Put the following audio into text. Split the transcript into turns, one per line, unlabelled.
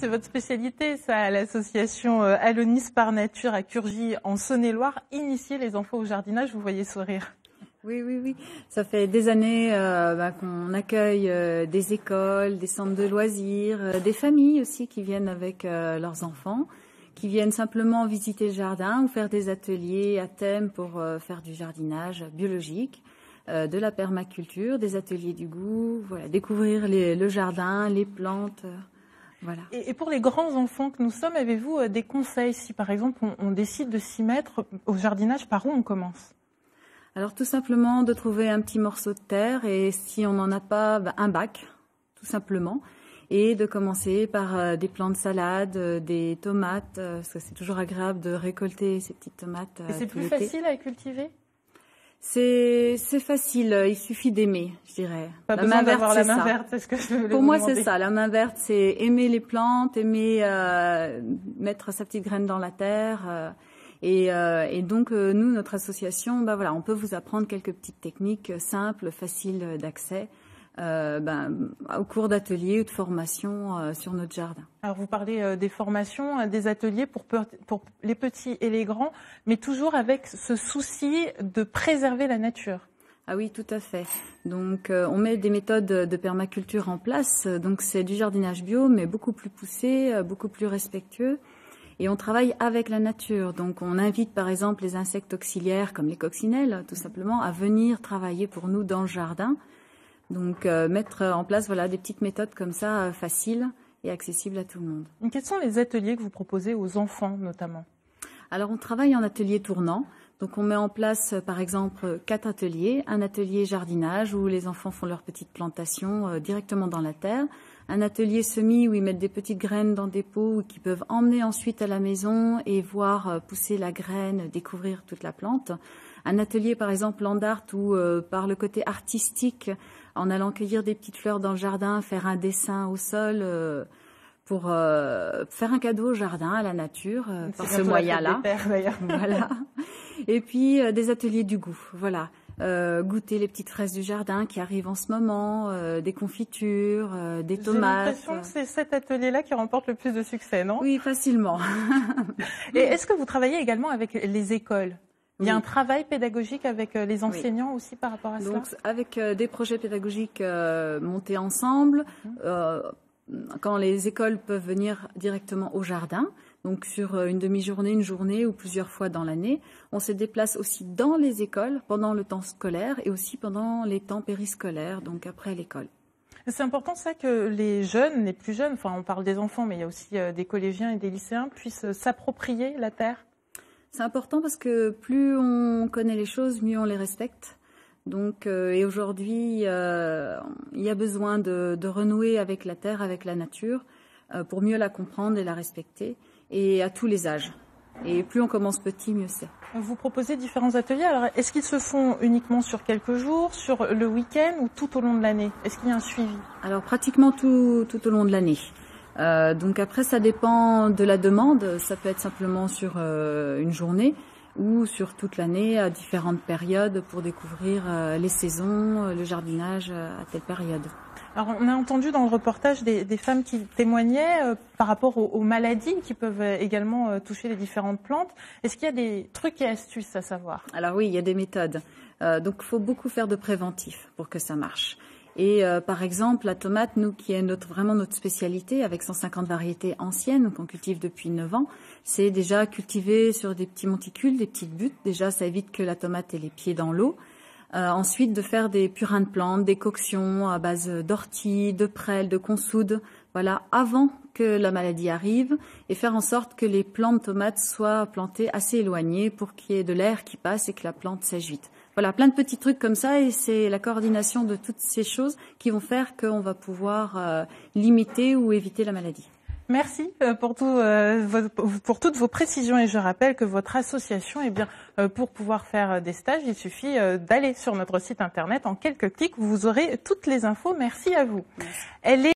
c'est votre spécialité, ça, à l'association Alonis par Nature à Curgy, en Saône-et-Loire, initier les enfants au jardinage, vous voyez sourire.
Oui, oui, oui. Ça fait des années qu'on accueille des écoles, des centres de loisirs, des familles aussi qui viennent avec leurs enfants, qui viennent simplement visiter le jardin ou faire des ateliers à thème pour faire du jardinage biologique, de la permaculture, des ateliers du goût, voilà, découvrir le jardin, les plantes. Voilà.
Et pour les grands enfants que nous sommes, avez-vous des conseils si par exemple on décide de s'y mettre au jardinage, par où on commence?
Alors tout simplement de trouver un petit morceau de terre et si on n'en a pas, un bac, tout simplement. Et de commencer par des plants de salade, des tomates, parce que c'est toujours agréable de récolter ces petites tomates.
Et c'est plus facile à cultiver?
C'est facile, il suffit d'aimer, je dirais.
Pas besoin d'avoir la main verte, c'est ce que je voulais
Pour moi,
vous demander.
c'est ça. La main verte, c'est aimer les plantes, aimer mettre sa petite graine dans la terre. Et donc, nous, notre association, voilà, on peut vous apprendre quelques petites techniques simples, faciles d'accès, au cours d'ateliers ou de formations sur notre jardin.
Alors, vous parlez des formations, des ateliers pour les petits et les grands, mais toujours avec ce souci de préserver la nature.
Ah oui, tout à fait. Donc, on met des méthodes de permaculture en place. Donc, c'est du jardinage bio, mais beaucoup plus poussé, beaucoup plus respectueux. Et on travaille avec la nature. Donc, on invite, par exemple, les insectes auxiliaires, comme les coccinelles, tout simplement, à venir travailler pour nous dans le jardin. Donc, mettre en place, voilà, des petites méthodes comme ça, faciles et accessibles à tout le monde.
Et quels sont les ateliers que vous proposez aux enfants, notamment?
Alors, on travaille en atelier tournant. Donc, on met en place, par exemple, 4 ateliers. Un atelier jardinage où les enfants font leurs petites plantations directement dans la terre. Un atelier semis où ils mettent des petites graines dans des pots qu'ils peuvent emmener ensuite à la maison et voir pousser la graine, découvrir toute la plante. Un atelier, par exemple, land art où, par le côté artistique, en allant cueillir des petites fleurs dans le jardin, faire un dessin au sol pour faire un cadeau au jardin, à la nature, par ce moyen-là. Voilà. Et puis, des ateliers du goût, voilà. Goûter les petites fraises du jardin qui arrivent en ce moment, des confitures, des tomates.
J'ai l'impression que c'est cet atelier-là qui remporte le plus de succès, non?
Oui, facilement.
Et est-ce que vous travaillez également avec les écoles? Il y a un travail pédagogique avec les enseignants aussi par rapport à ça?
Donc, avec des projets pédagogiques montés ensemble, quand les écoles peuvent venir directement au jardin, donc sur une demi-journée, une journée ou plusieurs fois dans l'année. On se déplace aussi dans les écoles pendant le temps scolaire et aussi pendant les temps périscolaires, donc après l'école.
C'est important ça que les jeunes, les plus jeunes, enfin on parle des enfants, mais il y a aussi des collégiens et des lycéens, puissent s'approprier la terre.
C'est important parce que plus on connaît les choses, mieux on les respecte. Donc, et aujourd'hui, il y a besoin de renouer avec la terre, avec la nature, pour mieux la comprendre et la respecter, et à tous les âges. Et plus on commence petit, mieux c'est.
Vous proposez différents ateliers. Alors, est-ce qu'ils se font uniquement sur quelques jours, sur le week-end ou tout au long de l'année? Est-ce qu'il y a un suivi? Alors,
pratiquement tout au long de l'année. Donc après, ça dépend de la demande. Ça peut être simplement sur une journée ou sur toute l'année à différentes périodes pour découvrir les saisons, le jardinage à telle période.
Alors, on a entendu dans le reportage des femmes qui témoignaient par rapport aux maladies qui peuvent également toucher les différentes plantes. Est-ce qu'il y a des trucs et astuces à savoir?
Alors oui, il y a des méthodes. Donc, il faut beaucoup faire de préventif pour que ça marche. Et par exemple, la tomate, nous, qui est vraiment notre spécialité, avec 150 variétés anciennes qu'on cultive depuis 9 ans, c'est déjà cultivé sur des petits monticules, des petites buttes. Déjà, ça évite que la tomate ait les pieds dans l'eau. Ensuite, de faire des purins de plantes, des coctions à base d'ortie, de prêle, de consoude, voilà, avant que la maladie arrive, et faire en sorte que les plants de tomates soient plantées assez éloignées pour qu'il y ait de l'air qui passe et que la plante sèche vite. Voilà, plein de petits trucs comme ça, et c'est la coordination de toutes ces choses qui vont faire qu'on va pouvoir limiter ou éviter la maladie.
Merci pour toutes vos précisions, et je rappelle que votre association, pour pouvoir faire des stages, il suffit d'aller sur notre site internet. En quelques clics, vous aurez toutes les infos. Merci à vous. Merci.